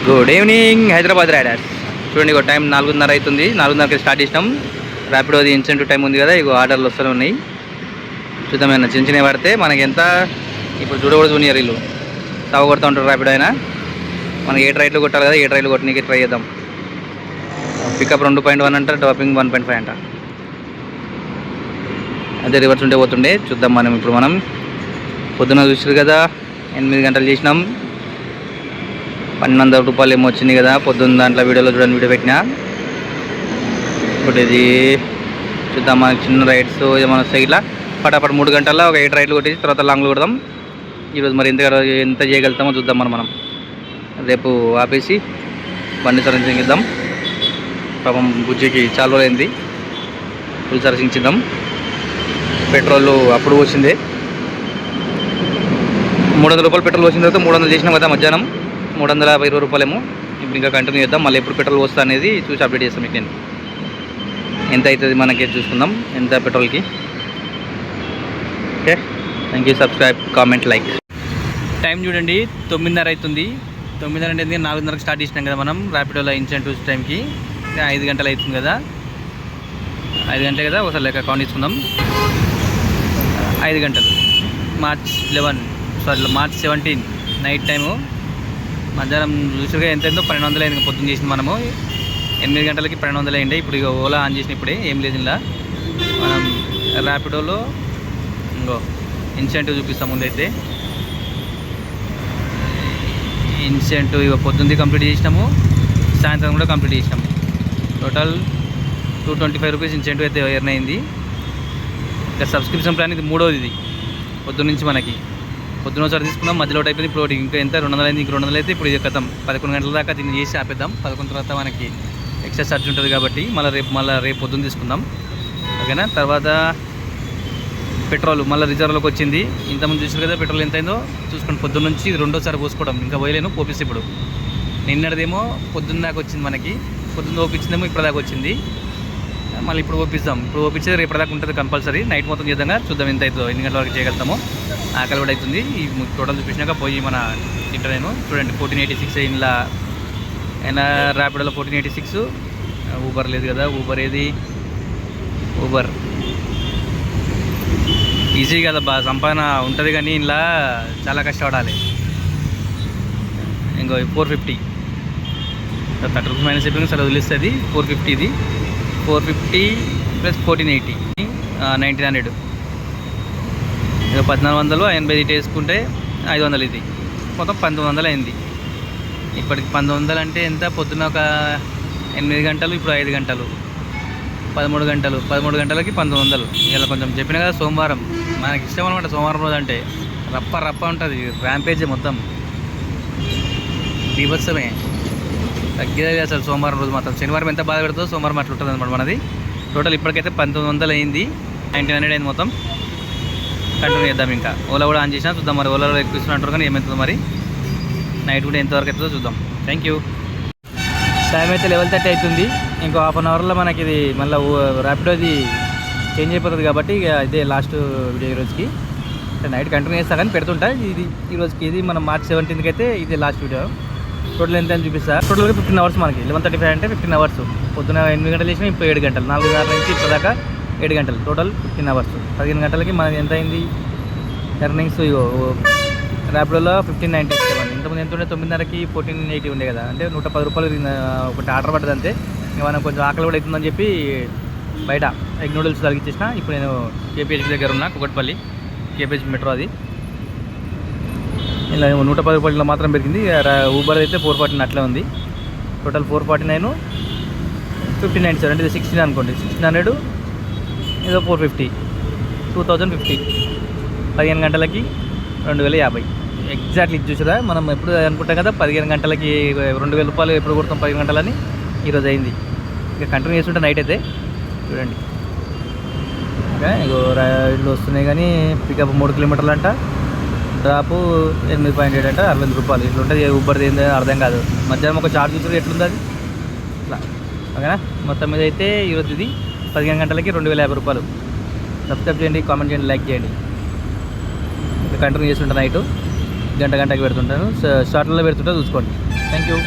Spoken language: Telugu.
Good evening Hyderabad riders. చూడండి, ఇక టైం 4:30 అవుతుంది. 4:30కి స్టార్ట్ చేసినాం. ర్యాపిడోది ఇన్సెంటివ్ టైం ఉంది కదా, ఇక ఆర్డర్లు వస్తూనే ఉన్నాయి. చూద్దాం, ఏమన్నా చిన్న చిన్నవి పడితే మనకి ఎంత. ఇప్పుడు చూడకూడదు జూనియర్ ఇల్లు సాగు కొడుతూ ఉంటారు ర్యాపిడో అయినా. మనకి 8 రైట్లు కొట్టాలి కదా, 8 రైట్లు కొట్టడానికి ట్రై చేద్దాం. పికప్ 2.1 అంట, డ్రాపింగ్ 1.5 అంట. అదే రివర్స్ ఉంటే పోతుండే. చూద్దాం మనం పొద్దున చూసారు కదా, 8 గంటలు చేసినాం. 1200 రూపాయలు ఏమో వచ్చింది కదా పొద్దున్న. దాంట్లో వీడియోలో చూడండి, వీడియో పెట్టినా. ఇప్పుడు ఇది చూద్దాం, మనకి చిన్న రైడ్స్ ఏమైనా వస్తాయి. ఇట్లా ఫటాఫట్ 3 గంటల్లో ఒక 8 రైడ్లు కొట్టేసి తర్వాత లాంగ్లు కొడదాం. ఈరోజు మరి ఎంత చేయగలుగుతామో చూద్దాం. మనం రేపు ఆపేసి బండి సర్వీసింగ్ ఇద్దాం. పాపం బుజ్జికి చాలా రోజులైంది, ఫుల్ సర్వీసింగ్ ఇద్దాం. పెట్రోల్ అప్పుడు వచ్చింది 300 రూపాయలు. పెట్రోల్ వచ్చిన తర్వాత 300 చేసినాం కదా మధ్యాహ్నం. 320 రూపాయలేమో. ఇప్పుడు ఇంకా కంటిన్యూ చేద్దాం. మళ్ళీ ఎప్పుడు పెట్రోల్ వస్తా అనేది చూసి అప్డేట్ చేస్తాం మీకు. నేను ఎంత అవుతుంది మనకి చూసుకుందాం, ఎంత పెట్రోల్కి. Okay, thank you. Subscribe, comment, like. Time చూడండి, 9:30 అవుతుంది. 9:30 అంటే 4:30కి స్టార్ట్ చేసినాం కదా మనం ర్యాపిడోలో ఇన్సెంటివ్స్ టైంకి. 5 గంటలు అవుతుంది కదా, 5 గంటలే కదా. ఒకసారి లెక్క అకౌంట్ తీసుకుందాం. 5 గంటలు, మార్చ్ 17 నైట్ టైము. మధ్యాహ్నం చూసుగా ఎంత అయిందో 1200 అయింది. పొద్దున్న చేసింది మనము 8 గంటలకి 1200 అయింది. ఇప్పుడు ఇక ఓలా ఆన్ చేసిన ఇప్పుడే ఏం లేదు. ఇలా మనం ర్యాపిడోలో ఇంకో ఇన్సెంటివ్ చూపిస్తాం. ముందైతే ఇన్సెంటివ్ ఇక పొద్దున్నది కంప్లీట్ చేసినాము, సాయంత్రం కూడా కంప్లీట్ చేసినాము. టోటల్ 225 రూపీస్ ఇన్సెంటివ్ అయితే ఎర్న్ అయింది. ఇంకా సబ్స్క్రిప్షన్ ప్లాన్ ఇది 3వది. ఇది పొద్దున్న నుంచి మనకి పొద్దున ఒకసారి తీసుకున్నాం, మధ్యలో అయిపోయింది. ఇప్పుడు ఇంకా ఎంత 200 అయింది. ఇంక 200 అయితే ఇప్పుడు ఇది కథం 11 గంటల దాకా దీన్ని చేసి ఆపేద్దాం. 11 తర్వాత మనకి ఎక్స్ట్రా ఛార్జ్ ఉంటుంది కాబట్టి మళ్ళీ రేపు పొద్దున్న తీసుకుందాం. ఓకేనా. తర్వాత పెట్రోల్ మళ్ళీ రిజర్వ్లోకి వచ్చింది. ఇంతకుముందు చూసారు కదా పెట్రోల్ ఎంత అయిందో చూసుకోండి. పొద్దున్న నుంచి ఇది 2వసారి పోసుకోవడం. ఇంకా పోయలేను, పోపిస్తే ఇప్పుడు. నిన్నటిదేమో పొద్దున్న దాకా వచ్చింది మనకి. పొద్దున్న ఓపించిందేమో ఇప్పుడు దాకా వచ్చింది. మళ్ళీ ఇప్పుడు ఓపిస్తాం. ఇప్పుడు ఓపించేది రేపటి దాకా ఉంటుంది కంపల్సరీ. నైట్ మొత్తం చేద్దాం. చూద్దాం ఎంత అవుతుందో, ఎన్ని గంటల వరకు చేయగలుగుతామో. ఆకలి కూడా అవుతుంది. ఈ టోటల్ చూపించినాక పోయి మన తింటా నేను. చూడండి, 1486 అయినా ర్యాపిడోలో 1486. ఊబర్ లేదు కదా, ఊబర్ ఏది? ఊబర్ ఈజీ కదా బా, సంపాదన ఉంటుంది కానీ ఇలా చాలా కష్టపడాలి. ఇంకో 450 30 రూపీస్ మైనస్ అయిపోయింది. సరే వదిలేస్తుంది. 450 ఇది. 450 ప్లస్ 1480 1900. ఇక 1480 వేసుకుంటే 500. ఇది మొత్తం 1900 అయింది. ఇప్పటికి 1900 అంటే ఎంత? పొద్దున్న ఒక 8 గంటలు, ఇప్పుడు 5 గంటలు, 13 గంటలు. 13 గంటలకి 1900. ఇలా కొంచెం చెప్పిన కదా, సోమవారం మనకి ఇష్టం అనమాట. సోమవారం రోజు అంటే రప్ప ఉంటుంది, ర్యాంపేజ్ మొత్తం బీభత్సమే. తగ్గేది అసలు సోమవారం రోజు మాత్రం. శనివారం ఎంత బాధ పెడుతుందో సోమవారం అట్లా ఉంటుంది అనమాట మనది. టోటల్ ఇప్పటికైతే 1900 అయింది. 1900 అయింది మొత్తం. కంటిన్యూ చేద్దాం. ఇంకా ఓలా కూడా ఆన్ చేసినా చూద్దాం. మరి ఓలాలో ఎక్కువ ఇస్తున్నట్టు కానీ ఏమవుతుందో మరి. నైట్ కూడా ఎంతవరకు అవుతుందో చూద్దాం. Thank you. టైం అయితే 11:30 అవుతుంది. ఇంకో హాఫ్ అన్ అవర్లో మనకి ఇది మళ్ళీ ర్యాపిడోది చేంజ్ అయిపోతుంది కాబట్టి ఇక ఇదే లాస్ట్ వీడియో ఈరోజుకి. నైట్ కంటిన్యూ చేస్తా కానీ పెడుతుంటా. ఇది ఈరోజుకి ఇది మనం మార్చ్ 17కి అయితే ఇదే లాస్ట్ వీడియో. టోటల్ ఎంత అని చూపిస్తా. టోటల్గా 15 అవర్స్ మనకి. 11:35 అంటే 15 అవర్స్. పొద్దున 8 గంటలు చేసినా ఇప్పుడు 7 గంటలు. 4:30 నుంచి ఇప్పుడు దాకా 7 గంటలు. Total 15 hours. 15 గంటలకి మనకి ఎంత అయింది ఎర్నింగ్స్? ర్యాపిడోలో 1597. ఇంతకుముందు ఎంత ఉండే? 9:30కి 1480 ఉండే కదా. అంటే 110 రూపాయలు ఒకటి ఆర్డర్ పడ్డది అంతే. ఇంకా మనం కొంచెం ఆకలి కూడా అవుతుందని చెప్పి బయట ఎగ్ నూడిల్స్ తగిలిచ్చేసిన. ఇప్పుడు నేను కేపీహెచ్ దగ్గర ఉన్నా, కుకట్పల్లి కేపీహెచ్ మెట్రో. అది ఇలా 110 రూపాయలు మాత్రం పెరిగింది. ఊబర్ అయితే 449 అట్లే ఉంది. టోటల్ 449, 1597 అంటే 16 అనుకోండి. 1600 ఏదో 450, 2050. 15 గంటలకి 2050 ఎగ్జాక్ట్లీ. ఇది చూసారా, మనం ఎప్పుడు అనుకుంటాం కదా 15 గంటలకి 2000 రూపాయలు ఎప్పుడు కొడతాం 15 గంటలని. ఈరోజు అయింది. ఇంకా కంటిన్యూ చేస్తుంటే నైట్ అయితే చూడండి. ఇంకా ఇగో రైళ్ళు వస్తున్నాయి కానీ పికప్ 3 కిలోమీటర్లు అంట, డ్రాపు 8.7 అంట, 60 రూపాయలు. ఇట్లా ఉంటుంది ఊబర్ది. ఏందో అర్థం కాదు. మధ్యాహ్నం ఒక చార్జ్ చూసారు ఎట్లుంది అది. ఇట్లా ఓకేనా. మొత్తం మీద అయితే ఈరోజు ఇది 15 గంటలకి 2050 రూపాయలు. సబ్స్క్రైబ్ చేయండి, కామెంట్ చేయండి, లైక్ చేయండి. కంటిన్యూ చేస్తుంటాను. నైట్ గంటకి పెడుతుంటాను. షార్ట్లలో పెడుతుంటే చూసుకోండి. Thank you.